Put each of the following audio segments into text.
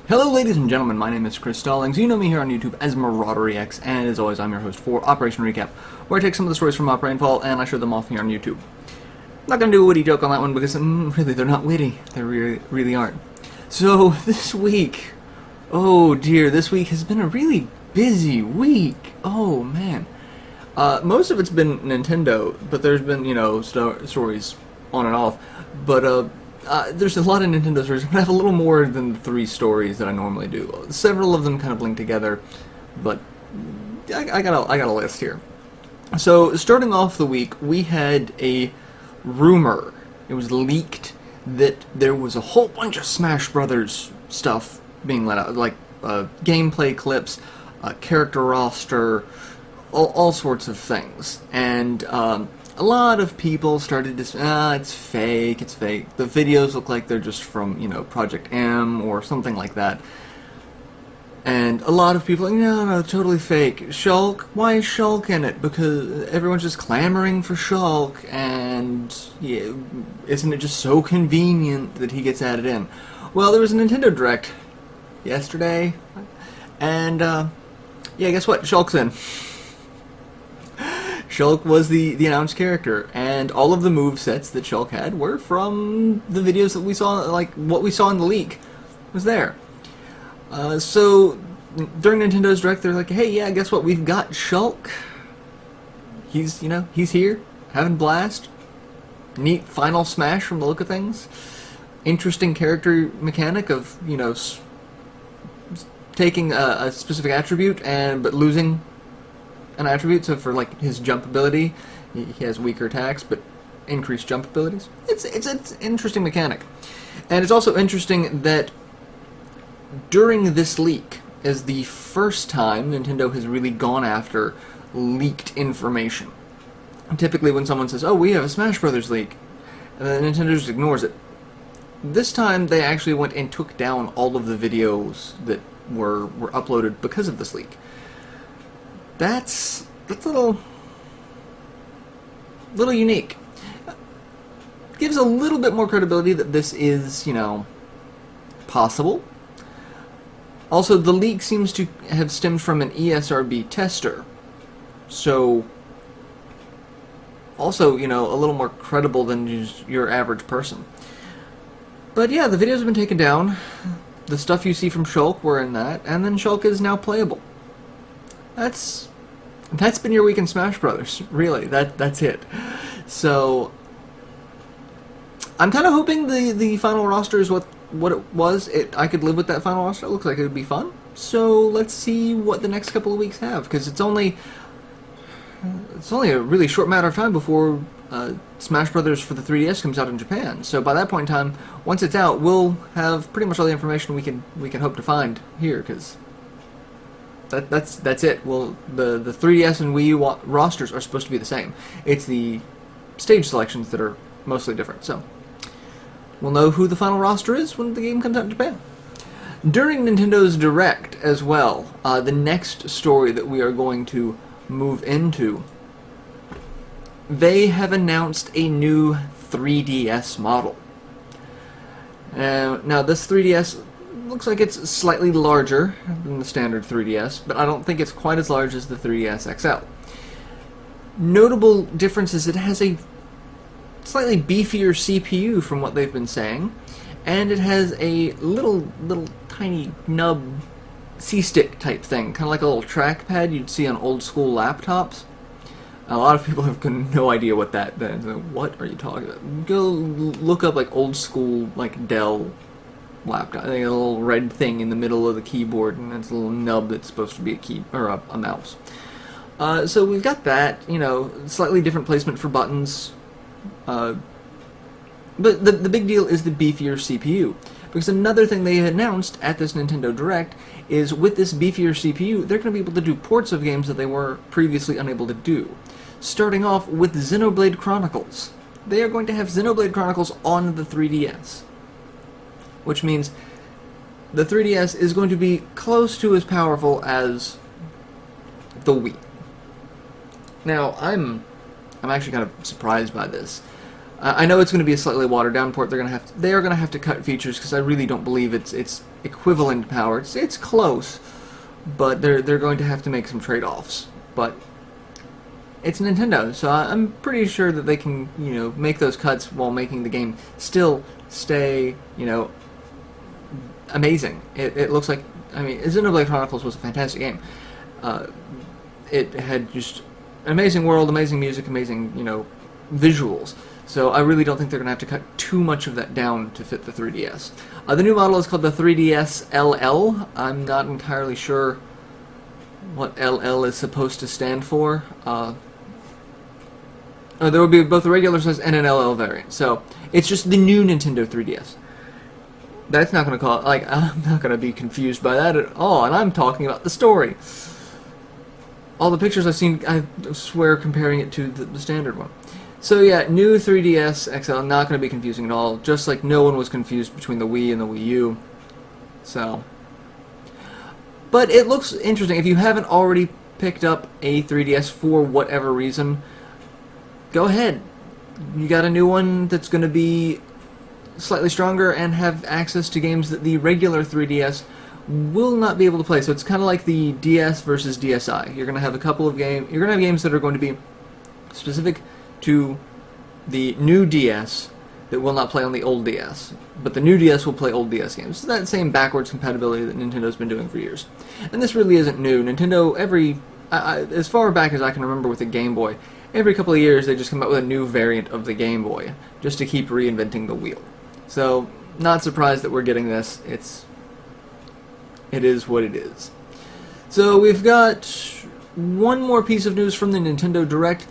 Hello ladies and gentlemen, my name is Chris Stallings. You know me here on YouTube as MarauderEX, and as always I'm your host for Operation Recap, where I take some of the stories from Rainfall and I show them off here on YouTube. I'm not going to do a witty joke on that one because really they're not witty. They really aren't. So this week, oh dear, this week has been a really busy week. Oh man. Most of it's been Nintendo, but there's been, stories on and off. But there's a lot of Nintendo stories, but I have a little more than the 3 stories that I normally do. Several of them kind of link together, but I got a list here. So, starting off the week, we had a rumor. It was leaked that there was a whole bunch of Smash Brothers stuff being let out, like gameplay clips, character roster, all sorts of things. And a lot of people started to say, it's fake, it's fake. The videos look like they're just from, Project M or something like that. And a lot of people are like, no, totally fake. Shulk? Why is Shulk in it? Because everyone's just clamoring for Shulk, and yeah, isn't it just so convenient that he gets added in? Well, there was a Nintendo Direct yesterday, and yeah, guess what? Shulk's in. Shulk was the announced character, and all of the movesets that Shulk had were from the videos that we saw, like what we saw in the leak was there. So during Nintendo's Direct, they're like, hey, yeah, guess what? We've got Shulk. He's here, having blast. Neat final smash from the look of things. Interesting character mechanic of, taking a specific attribute but losing an attribute. So for like his jump ability, he has weaker attacks but increased jump abilities. It's an interesting mechanic, and it's also interesting that during this leak is the first time Nintendo has really gone after leaked information. Typically, when someone says, "Oh, we have a Smash Brothers leak," and then Nintendo just ignores it. This time, they actually went and took down all of the videos that were uploaded because of this leak. That's a little unique. Gives a little bit more credibility that this is, possible. Also, the leak seems to have stemmed from an ESRB tester. So, also, a little more credible than just your average person. But yeah, the videos have been taken down. The stuff you see from Shulk were in that, and then Shulk is now playable. That's been your week in Smash Brothers. Really, that's it. So I'm kind of hoping the final roster is what it was. I could live with that final roster. It looks like it would be fun. So let's see what the next couple of weeks have, because it's only a really short matter of time before Smash Brothers for the 3DS comes out in Japan. So by that point in time, once it's out, we'll have pretty much all the information we can hope to find here, because that's it. Well, the 3DS and Wii U rosters are supposed to be the same. It's the stage selections that are mostly different. So we'll know who the final roster is when the game comes out in Japan. During Nintendo's Direct as well, the next story that we are going to move into, they have announced a new 3DS model. Now this 3DS looks like it's slightly larger than the standard 3DS, but I don't think it's quite as large as the 3DS XL. Notable difference is it has a slightly beefier CPU from what they've been saying, and it has a little tiny nub C-stick type thing, kind of like a little trackpad you'd see on old school laptops. A lot of people have no idea what that is. What are you talking about? Go look up like old school like Dell laptop. A little red thing in the middle of the keyboard, and it's a little nub that's supposed to be a key or a mouse. So we've got that. Slightly different placement for buttons. But the big deal is the beefier CPU. Because another thing they announced at this Nintendo Direct is with this beefier CPU, they're going to be able to do ports of games that they were previously unable to do. Starting off with Xenoblade Chronicles. They are going to have Xenoblade Chronicles on the 3DS. Which means the 3DS is going to be close to as powerful as the Wii. Now, I'm actually kind of surprised by this. I know it's going to be a slightly watered down port. They are going to have to cut features because I really don't believe it's equivalent power. It's close, but they're going to have to make some trade-offs. But it's Nintendo, so I'm pretty sure that they can, make those cuts while making the game still stay, amazing. It looks like, Xenoblade Chronicles was a fantastic game. It had just an amazing world, amazing music, amazing, visuals. So I really don't think they're going to have to cut too much of that down to fit the 3DS. The new model is called the 3DS LL. I'm not entirely sure what LL is supposed to stand for. There will be both a regular size and an LL variant. So it's just the new Nintendo 3DS. That's not going to call it, I'm not going to be confused by that at all, and I'm talking about the story. All the pictures I've seen, I swear, comparing it to the standard one. So yeah, new 3DS XL, not going to be confusing at all, just like no one was confused between the Wii and the Wii U. So, but it looks interesting. If you haven't already picked up a 3DS for whatever reason, go ahead. You got a new one that's going to be slightly stronger and have access to games that the regular 3DS will not be able to play. So it's kind of like the DS versus DSi. You're going to have a couple of games. You're going to have games that are going to be specific to the new DS that will not play on the old DS, but the new DS will play old DS games. So that same backwards compatibility that Nintendo's been doing for years. And this really isn't new. Nintendo, as far back as I can remember with the Game Boy, every couple of years they just come out with a new variant of the Game Boy, just to keep reinventing the wheel. So, not surprised that we're getting this. It is what it is. So we've got one more piece of news from the Nintendo Direct.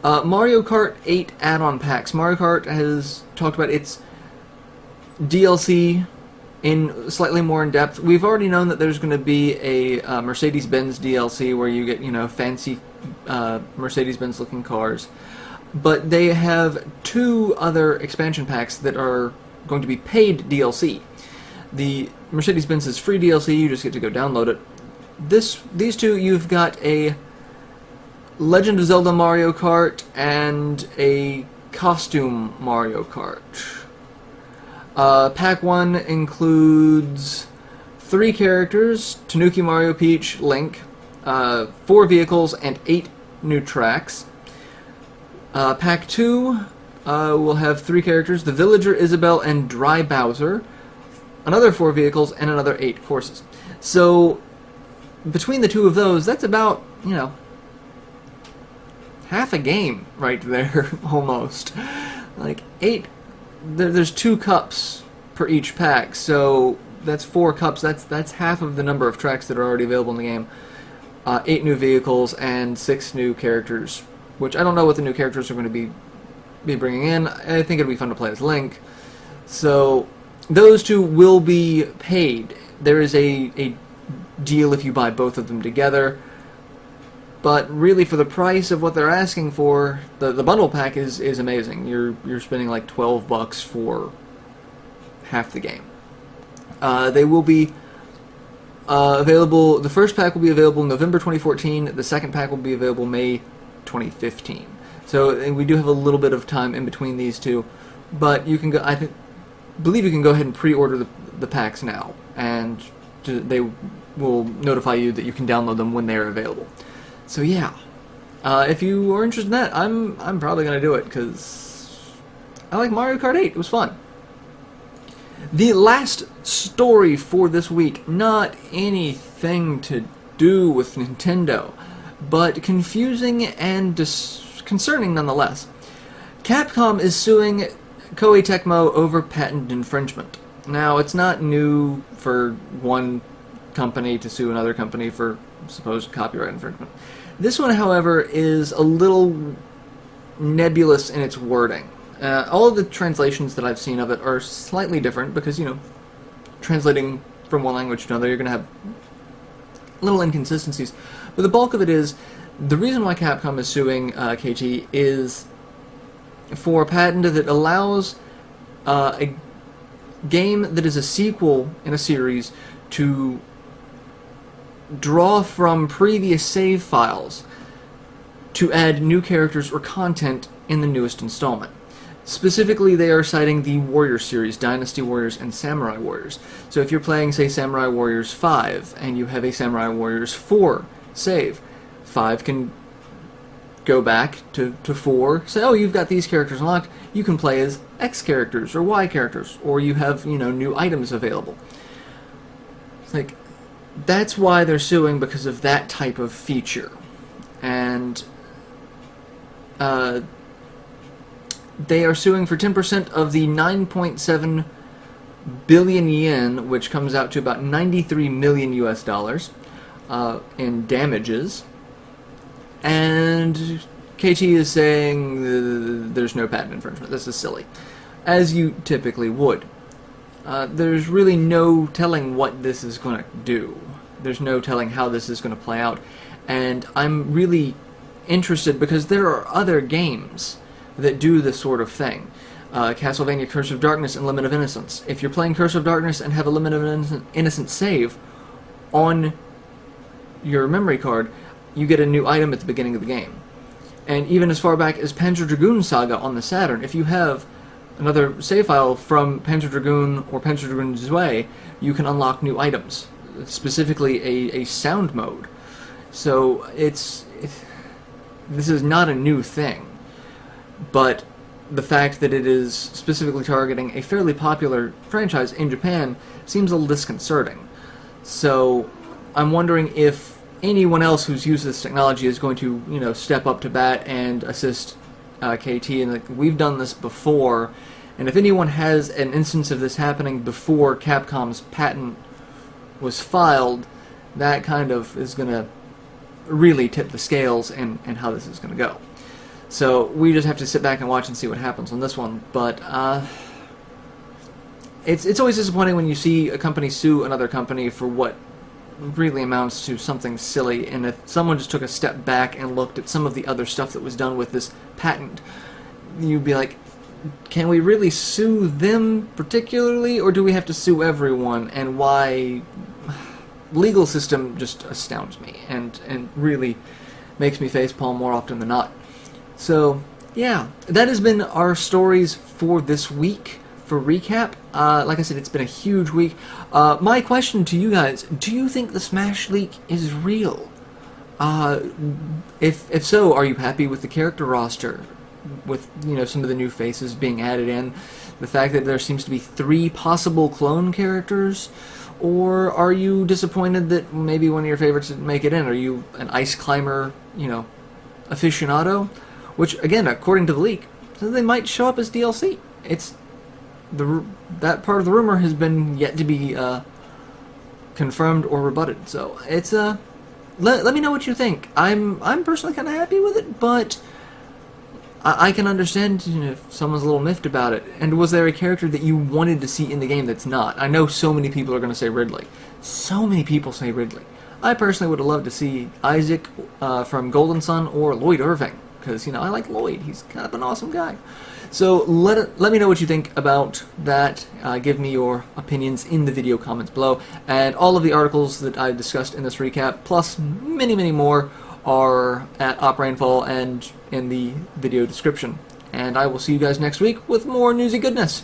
Mario Kart 8 add-on packs. Mario Kart has talked about its DLC in slightly more in depth. We've already known that there's going to be a Mercedes-Benz DLC where you get, fancy Mercedes-Benz looking cars. But they have two other expansion packs that are going to be paid DLC. The Mercedes-Benz is free DLC, you just get to go download it. These two, you've got a Legend of Zelda Mario Kart and a costume Mario Kart. Pack 1 includes 3 characters, Tanuki, Mario, Peach, Link, 4 vehicles, and 8 new tracks. Pack 2 will have 3 characters, the Villager, Isabelle, and Dry Bowser, another 4 vehicles, and another 8 courses. So, between the two of those, that's about, half a game right there, almost. Like, 8, there's 2 cups per each pack, so that's 4 cups, that's half of the number of tracks that are already available in the game. 8 new vehicles, and 6 new characters, which I don't know what the new characters are going to be bringing in. I think it'll be fun to play as Link. So, those 2 will be paid. There is a deal if you buy both of them together. But really, for the price of what they're asking for, the bundle pack is amazing. You're spending like $12 for half the game. They will be available. The first pack will be available November 2014. The second pack will be available May 2015. So we do have a little bit of time in between these two, but you can go. Believe you can go ahead and pre-order the packs now, and they will notify you that you can download them when they are available. So yeah, if you are interested in that, I'm probably gonna do it because I like Mario Kart 8. It was fun. The last story for this week, not anything to do with Nintendo, but confusing and concerning nonetheless. Capcom is suing Koei Tecmo over patent infringement. Now, it's not new for one company to sue another company for supposed copyright infringement. This one, however, is a little nebulous in its wording. All of the translations that I've seen of it are slightly different because, translating from one language to another, you're going to have little inconsistencies. But the bulk of it is, the reason why Capcom is suing KT is for a patent that allows a game that is a sequel in a series to draw from previous save files to add new characters or content in the newest installment. Specifically, they are citing the Warrior series, Dynasty Warriors and Samurai Warriors. So if you're playing, say, Samurai Warriors 5, and you have a Samurai Warriors 4 save, 5 can go back to 4, say, oh, you've got these characters unlocked, you can play as X characters or Y characters, or you have, new items available. It's like, that's why they're suing, because of that type of feature. And they are suing for 10% of the 9.7 billion yen, which comes out to about 93 million US dollars in damages. And KT is saying there's no patent infringement. This is silly, as you typically would. There's really no telling what this is going to do. There's no telling how this is going to play out. And I'm really interested because there are other games that do this sort of thing. Castlevania Curse of Darkness and Limit of Innocence. If you're playing Curse of Darkness and have a Limit of Innocence save on your memory card, you get a new item at the beginning of the game. And even as far back as Panzer Dragoon Saga on the Saturn, if you have another save file from Panzer Dragoon or Panzer Dragoon Zwei, you can unlock new items, specifically a sound mode. So this is not a new thing. But the fact that it is specifically targeting a fairly popular franchise in Japan seems a little disconcerting. So I'm wondering if anyone else who's used this technology is going to, step up to bat and assist KT. And we've done this before, and if anyone has an instance of this happening before Capcom's patent was filed, that kind of is going to really tip the scales and how this is going to go. So we just have to sit back and watch and see what happens on this one. But it's always disappointing when you see a company sue another company for what really amounts to something silly. And if someone just took a step back and looked at some of the other stuff that was done with this patent, you'd be like, can we really sue them particularly, or do we have to sue everyone? And why? Legal system just astounds me and really makes me facepalm more often than not. So, yeah, that has been our stories for this week. For recap, like I said, it's been a huge week. My question to you guys, do you think the Smash leak is real? If so, are you happy with the character roster? With, some of the new faces being added in? The fact that there seems to be 3 possible clone characters? Or are you disappointed that maybe one of your favorites didn't make it in? Are you an Ice Climber, aficionado? Which, again, according to the leak, they might show up as DLC. That part of the rumor has been yet to be confirmed or rebutted. So it's let me know what you think. I'm personally kind of happy with it, but I can understand if someone's a little miffed about it. And was there a character that you wanted to see in the game that's not? I know so many people are going to say Ridley. So many people say Ridley. I personally would have loved to see Isaac from Golden Sun or Lloyd Irving. Because, I like Lloyd. He's kind of an awesome guy. So let me know what you think about that. Give me your opinions in the video comments below. And all of the articles that I've discussed in this recap, plus many, many more, are at Rainfall and in the video description. And I will see you guys next week with more newsy goodness.